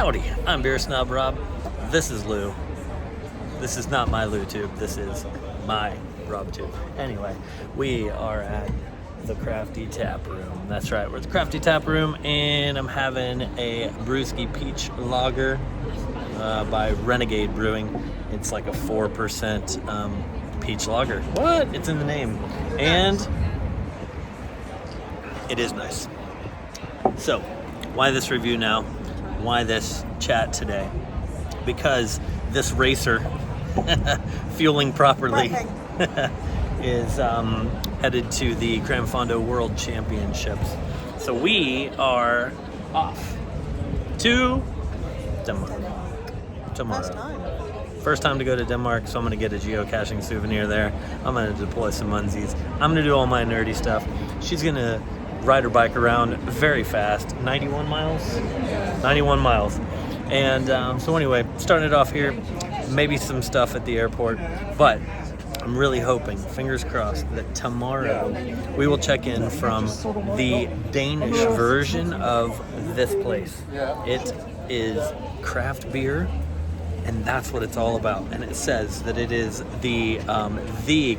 Howdy, I'm Beer Snob Rob. This is Lou. This is not my Lou tube, this is my Rob tube. Anyway, we are at the Crafty Tap Room. That's right, we're at the Crafty Tap Room, and I'm having a Brewski Peach Lager by Renegade Brewing. It's like a 4% peach lager. What? It's in the name. And it is nice. So, why this review now? Why this chat today? Because this racer, fueling properly, is headed to the Fondo World Championships. So we are off to Denmark tomorrow. First time to go to Denmark, so I'm gonna get a geocaching souvenir there. I'm gonna deploy some munsies. I'm gonna do all my nerdy stuff. She's gonna ride her bike around very fast, 91 miles? 91 miles. And so anyway, starting it off here, maybe some stuff at the airport, but I'm really hoping, fingers crossed, that tomorrow we will check in from the Danish version of this place. It is craft beer, and that's what it's all about. And it says that it is the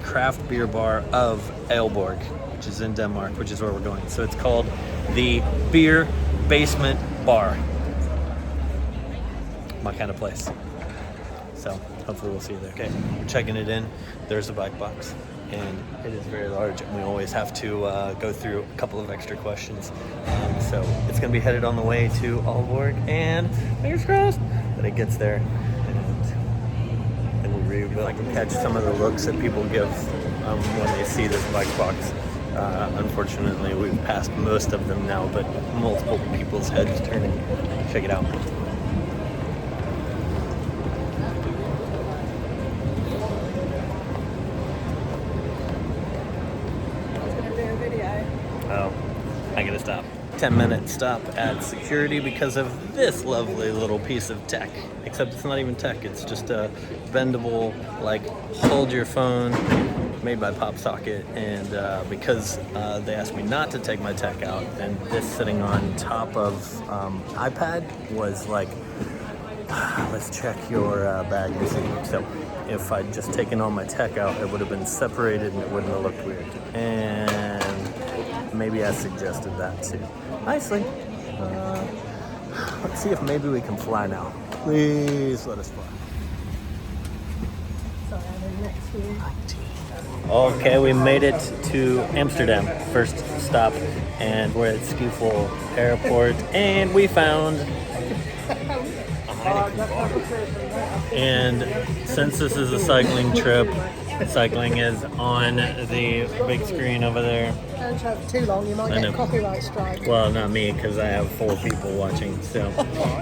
craft beer bar of Aalborg, which is in Denmark, which is where we're going. So it's called the Beer Basement Bar. My kind of place. So hopefully we'll see you there. Okay, we're checking it in. There's the bike box, and it is very large, and we always have to go through a couple of extra questions. So it's gonna be headed on the way to Aalborg, and fingers crossed that it gets there. And we really can catch some of the looks that people give when they see this bike box. Unfortunately, we've passed most of them now, but multiple people's heads turning. Check it out. Oh, I gotta stop. 10-minute stop at security because of this lovely little piece of tech. Except it's not even tech, it's just a bendable, like, hold your phone, made by Pop Socket. And because they asked me not to take my tech out, and this sitting on top of iPad was like, let's check your bag and see. So if I'd just taken all my tech out, it would have been separated and it wouldn't have looked weird. And maybe I suggested that too. Nicely. Let's see if maybe we can fly now. Please let us fly. Okay, we made it to Amsterdam, first stop, and we're at Schiphol Airport, and we found and since this is a cycling trip, cycling is on the big screen over there. Don't try for too long, you might get a copyright strike. Well, not me, because I have 4 people watching. So,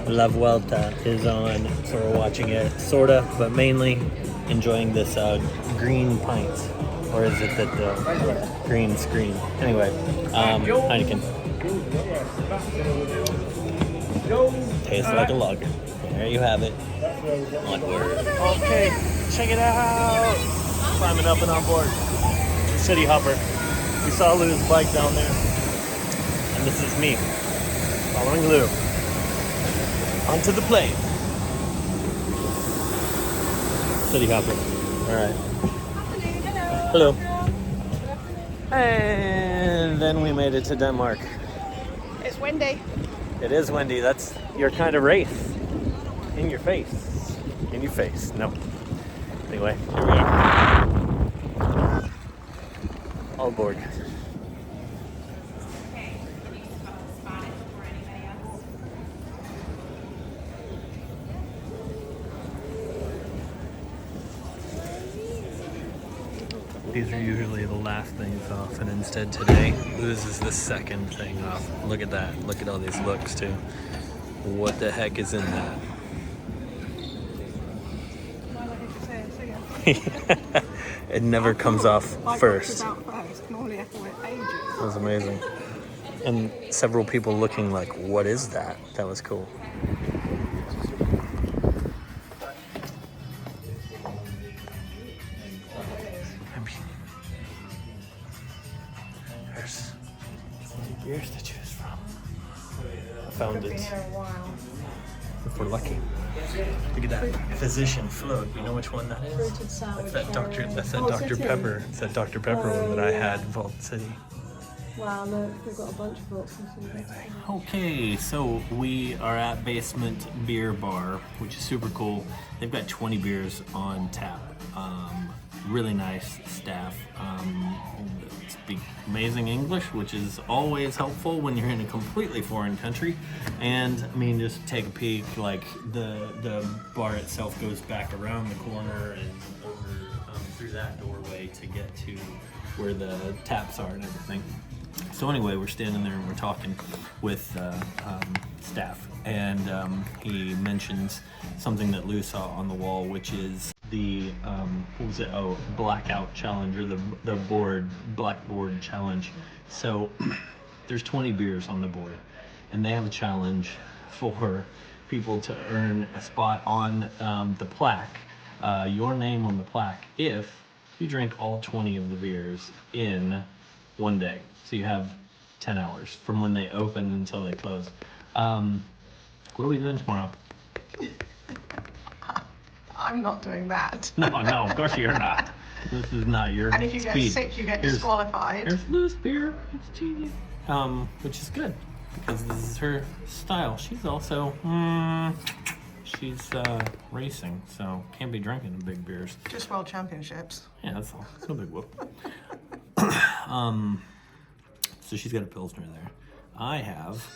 La Vuelta is on, so we're watching it, sorta, but mainly enjoying this green pint. Or is it the green screen? Anyway, Heineken. Tastes like a lager. There you have it. On word. Okay, check it out. Climbing up and on board. City Hopper. We saw Lou's bike down there. And this is me, following Lou. Onto the plane. City Hopper. Alright. Hello. And then we made it to Denmark. It's windy. It is windy. That's your kind of race. In your face. In your face. No. Anyway, here we are. Aalborg. These are usually the last things off, and instead today, Lou's is the second thing off. Look at that. Look at all these looks, too. What the heck is in that? It never comes off first. That was amazing. And several people looking like, what is that? That was cool. There's beers to choose from. I found it. if we're lucky. Look at that physician float. You know which one that is? Fruited sour That's that Dr. cherry. That's that Oh, Dr. is it? Pepper. It's that Dr. Pepper one that I had in Vault City. Wow, look, they've got a bunch of books. Okay, so we are at Basement Beer Bar, which is super cool. They've got 20 beers on tap. Really nice staff. Speak amazing English, which is always helpful when you're in a completely foreign country. And I mean, just take a peek. Like the bar itself goes back around the corner and over through that doorway to get to where the taps are and everything. So anyway, we're standing there and we're talking with staff, and he mentions something that Lou saw on the wall, which is the what was it? Oh, blackout challenge, or the blackboard challenge. So there's 20 beers on the board, and they have a challenge for people to earn a spot on the plaque, your name on the plaque, if you drink all 20 of the beers in one day. So you have 10 hours from when they open until they close. What are we doing tomorrow? I'm not doing that. No, of course you're not. This is not your And if you get speed. sick, you get disqualified. Here's Lou's beer. It's genius. Which is good because this is her style. She's also she's racing, so can't be drinking big beers. Just World Championships. Yeah, that's all. It's no big whoop. So she's got a Pilsner there. I have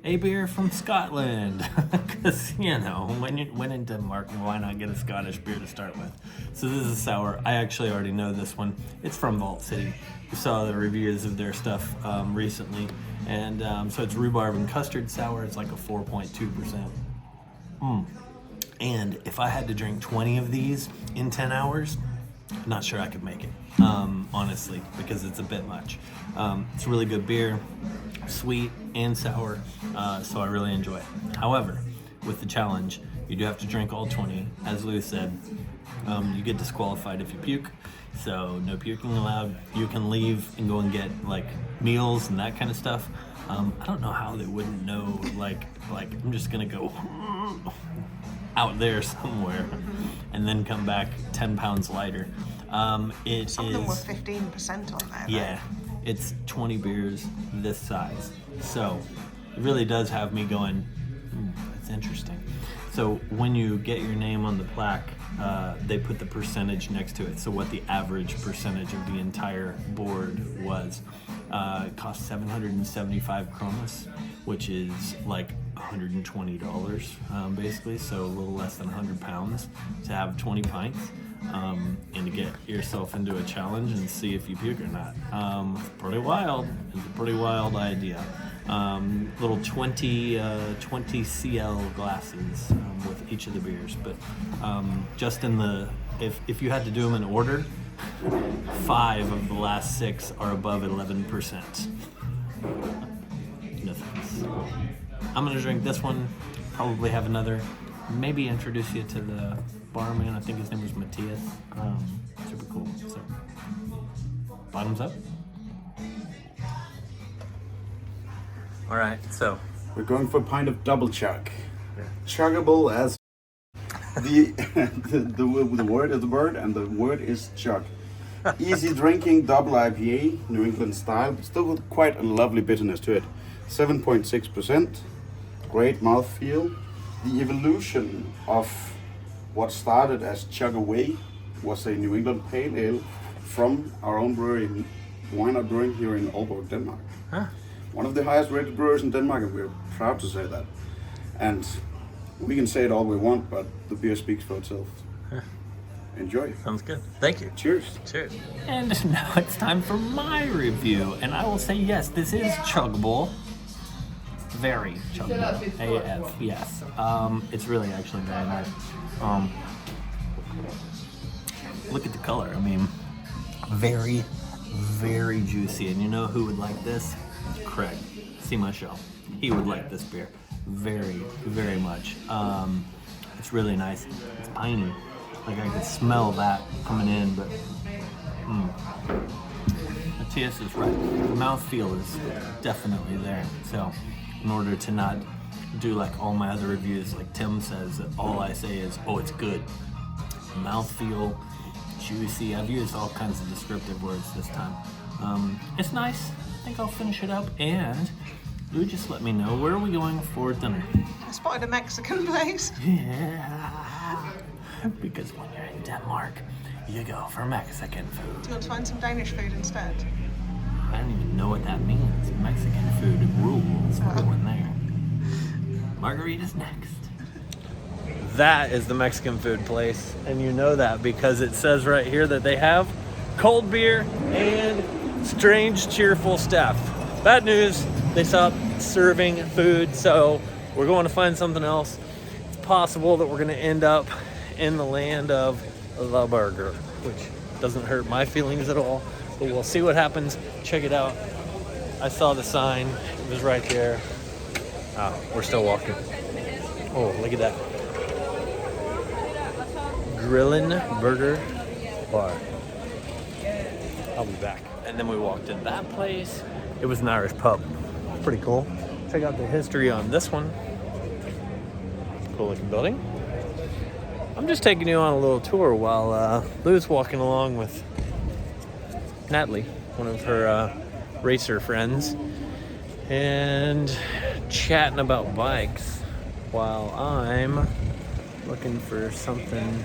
a beer from Scotland, because, you know, when in Denmark, why not get a Scottish beer to start with? So this is a sour. I actually already know this one. It's from Vault City. We saw the reviews of their stuff recently, and so it's rhubarb and custard sour. It's like a 4.2%. And if I had to drink 20 of these in 10 hours, I'm not sure I could make it, honestly, because it's a bit much. It's a really good beer, sweet and sour, so I really enjoy it. However, with the challenge, you do have to drink all 20. As Lou said, you get disqualified if you puke, so no puking allowed. You can leave and go and get like meals and that kind of stuff. I don't know how they wouldn't know, like I'm just gonna go out there somewhere and then come back 10 pounds lighter. Some of them were 15% on there. Yeah, it's 20 beers this size. So it really does have me going, that's interesting. So when you get your name on the plaque, they put the percentage next to it. So what the average percentage of the entire board was. It cost 775 kronas, which is like $120 basically, so a little less than 100 pounds to have 20 pints and to get yourself into a challenge and see if you puke or not. It's pretty wild. It's a pretty wild idea. Little 20 CL glasses with each of the beers, but just in the, if you had to do them in order, 5 of the last 6 are above 11%. No thanks. I'm gonna drink this one, probably have another, maybe introduce you to the barman. I think his name was Matthias. Super cool. So, bottoms up. All right, so we're going for a pint of double chug. Chuggable as the word is the word, and the word is chug. Easy drinking, double IPA, New England style, but still with quite a lovely bitterness to it. 7.6%, great mouthfeel. The evolution of what started as Chug Away was a New England Pale Ale from our own brewery, Wine Not Brewing, here in Aalborg, Denmark. Huh. One of the highest rated brewers in Denmark, and we're proud to say that. And we can say it all we want, but the beer speaks for itself. Huh. Enjoy. Sounds good. Thank you. Cheers. Cheers. And now it's time for my review, and I will say yes, this is chuggable. Very chuggable. AF, yes. It's really actually very nice. Look at the color. I mean, very, very juicy. And you know who would like this? Craig. See my show. He would like this beer very, very much. It's really nice. It's piney. Like I could smell that coming in, but Matthias is right. The mouthfeel is definitely there. So in order to not do like all my other reviews. Like Tim says, that all I say is, oh, it's good. Mouthfeel, juicy. I've used all kinds of descriptive words this time. It's nice. I think I'll finish it up. And you just let me know, where are we going for dinner? I spotted a Mexican place. Yeah. Because when you're in Denmark, you go for Mexican food. Do you want to find some Danish food instead? I don't even know what that means. Mexican food rules. We're going there. Margarita's next. That is the Mexican food place, and you know that because it says right here that they have cold beer and strange, cheerful staff. Bad news, they stopped serving food, so we're going to find something else. It's possible that we're going to end up in the land of the burger, which doesn't hurt my feelings at all, but we'll see what happens. Check it out. I saw the sign. It was right there. Oh, we're still walking. Oh, look at that. Grillin' Burger Bar. I'll be back. And then we walked in that place. It was an Irish pub. Pretty cool. Check out the history on this one. Cool looking building. I'm just taking you on a little tour while Lou's walking along with Natalie, one of her racer friends, and chatting about bikes while I'm looking for something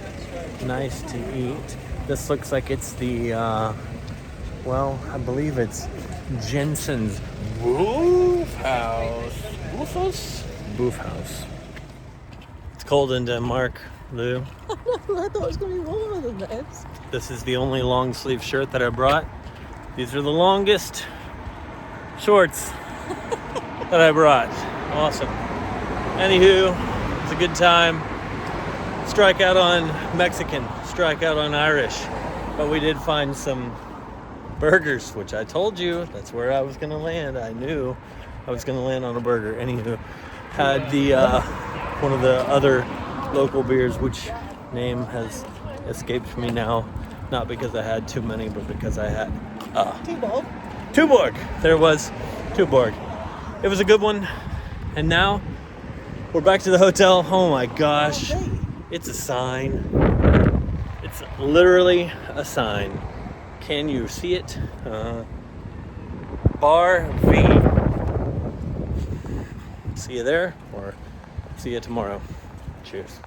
nice to eat. This looks like it's the, well, I believe it's Jensen's Boof House. Boof House. It's cold in Denmark, Lou. I thought it was going to be warmer than this. This is the only long sleeve shirt that I brought. These are the longest shorts that I brought. Awesome. Anywho, it's a good time. Strike out on Mexican, strike out on Irish. But we did find some burgers, which I told you that's where I was gonna land. I knew I was gonna land on a burger. Anywho, had the one of the other local beers, which name has escaped me now. Not because I had too many, but because I had Tuborg. There was Tuborg. It was a good one. And now we're back to the hotel. Oh my gosh. It's a sign. It's literally a sign. Can you see it? Bar V. See you there, or see you tomorrow. Cheers.